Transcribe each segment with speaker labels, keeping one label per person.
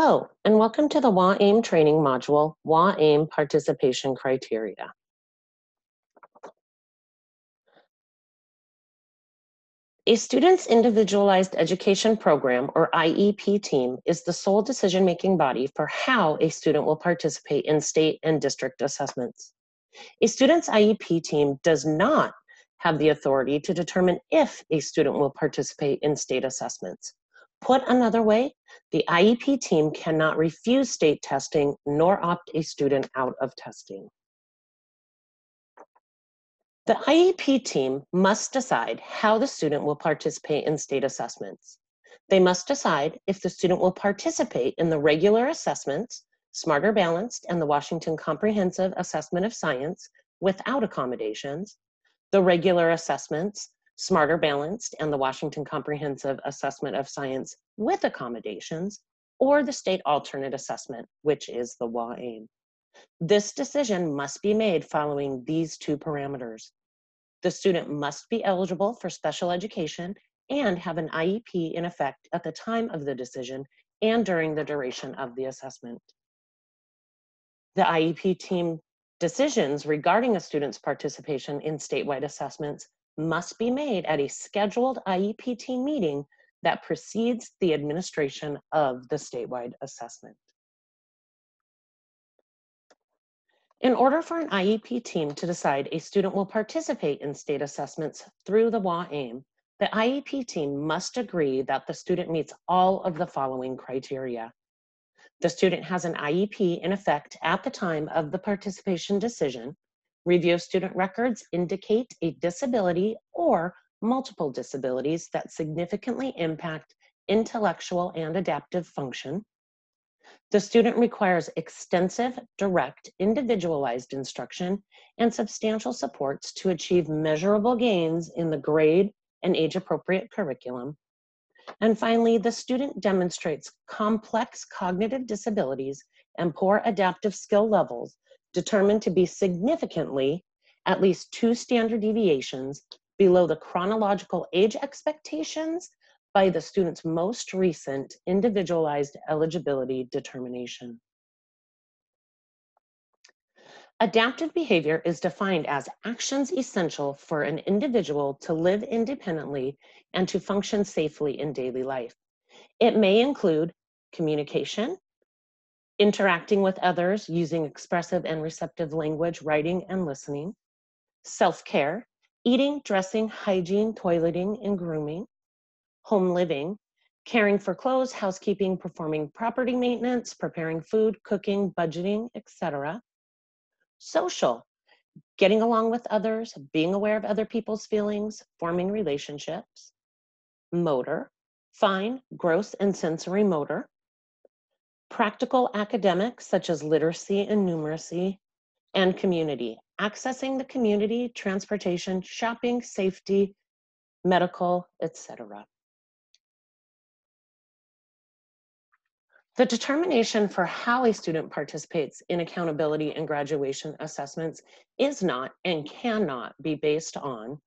Speaker 1: Hello, and welcome to the WAAIM training module, WAAIM Participation Criteria. A student's Individualized Education Program, or IEP team, is the sole decision-making body for how a student will participate in state and district assessments. A student's IEP team does not have the authority to determine if a student will participate in state assessments. Put another way, the IEP team cannot refuse state testing nor opt a student out of testing. The IEP team must decide how the student will participate in state assessments. They must decide if the student will participate in the regular assessments, Smarter Balanced and the Washington Comprehensive Assessment of Science without accommodations, the regular assessments, Smarter Balanced and the Washington Comprehensive Assessment of Science with accommodations, or the state alternate assessment, which is the WAAIM. This decision must be made following these two parameters. The student must be eligible for special education and have an IEP in effect at the time of the decision and during the duration of the assessment. The IEP team decisions regarding a student's participation in statewide assessments must be made at a scheduled IEP team meeting that precedes the administration of the statewide assessment. In order for an IEP team to decide a student will participate in state assessments through the WAAIM, the IEP team must agree that the student meets all of the following criteria. The student has an IEP in effect at the time of the participation decision. Review of student records indicate a disability or multiple disabilities that significantly impact intellectual and adaptive function. The student requires extensive, direct, individualized instruction and substantial supports to achieve measurable gains in the grade and age-appropriate curriculum. And finally, the student demonstrates complex cognitive disabilities and poor adaptive skill levels determined to be significantly, at least 2 standard deviations, below the chronological age expectations by the student's most recent individualized eligibility determination. Adaptive behavior is defined as actions essential for an individual to live independently and to function safely in daily life. It may include communication, interacting with others using expressive and receptive language, writing, and listening, self-care, eating, dressing, hygiene, toileting, and grooming, home living, caring for clothes, housekeeping, performing property maintenance, preparing food, cooking, budgeting, etc. Social, getting along with others, being aware of other people's feelings, forming relationships. Motor, fine, gross, and sensory motor. Practical academics such as literacy and numeracy. And community, accessing the community, transportation, shopping, safety, medical, etc. The determination for how a student participates in accountability and graduation assessments is not and cannot be based on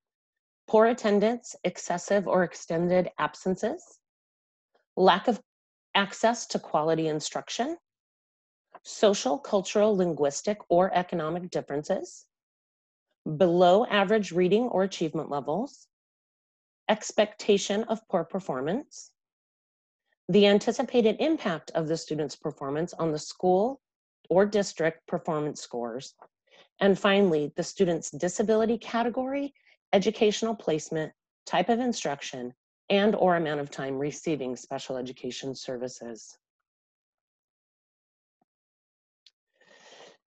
Speaker 1: poor attendance, excessive or extended absences, lack of access to quality instruction, social, cultural, linguistic, or economic differences, below average reading or achievement levels, expectation of poor performance, the anticipated impact of the student's performance on the school or district performance scores, and finally, the student's disability category, educational placement, type of instruction, and/or amount of time receiving special education services.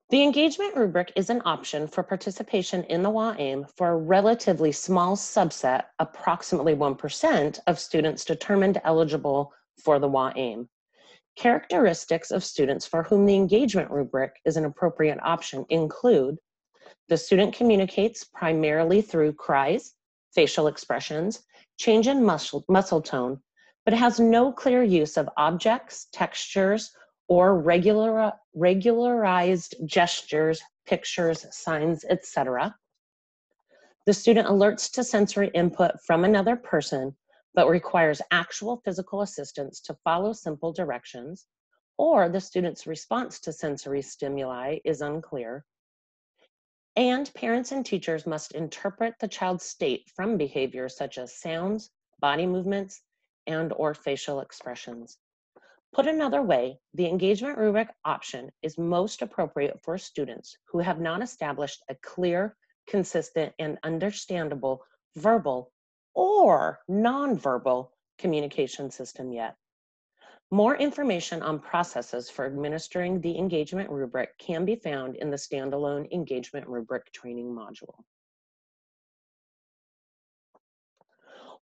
Speaker 1: The engagement rubric is an option for participation in the WAAIM for a relatively small subset, approximately 1% of students determined eligible for the WAAIM. Characteristics of students for whom the engagement rubric is an appropriate option include the student communicates primarily through cries, facial expressions, change in muscle tone, but has no clear use of objects, textures, or regularized gestures, pictures, signs, etc. The student alerts to sensory input from another person, but requires actual physical assistance to follow simple directions, or the student's response to sensory stimuli is unclear. And parents and teachers must interpret the child's state from behaviors such as sounds, body movements, and/or facial expressions. Put another way, the engagement rubric option is most appropriate for students who have not established a clear, consistent, and understandable verbal or nonverbal communication system yet. More information on processes for administering the engagement rubric can be found in the standalone engagement rubric training module.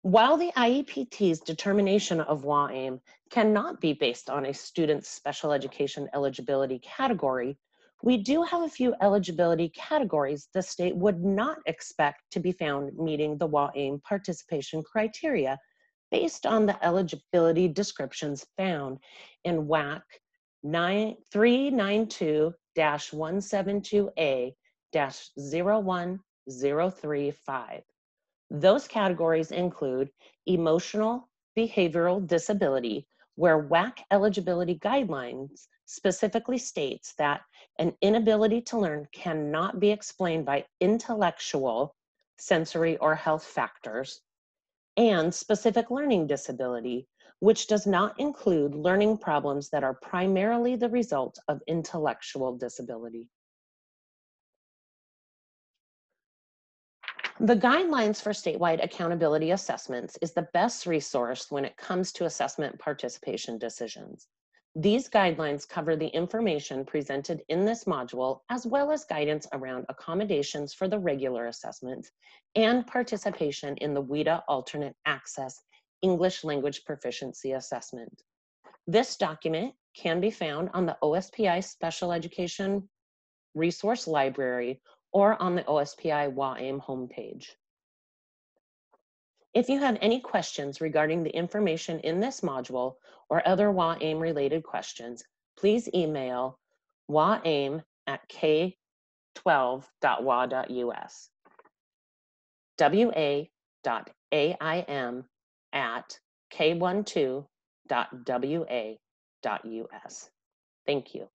Speaker 1: While the IEPT's determination of WAAIM cannot be based on a student's special education eligibility category, we do have a few eligibility categories the state would not expect to be found meeting the WAAIM participation criteria based on the eligibility descriptions found in WAC 392-172A-01035. Those categories include emotional behavioral disability, where WAC eligibility guidelines specifically states that an inability to learn cannot be explained by intellectual, sensory, or health factors, and specific learning disability, which does not include learning problems that are primarily the result of intellectual disability. The Guidelines for Statewide Accountability Assessments is the best resource when it comes to assessment participation decisions. These guidelines cover the information presented in this module, as well as guidance around accommodations for the regular assessments and participation in the WIDA Alternate Access English Language Proficiency Assessment. This document can be found on the OSPI Special Education Resource Library or on the OSPI WAAIM homepage. If you have any questions regarding the information in this module or other WAAIM related questions, please email waAIM@k12.wa.us, wa.aim@k12.wa.us. Thank you.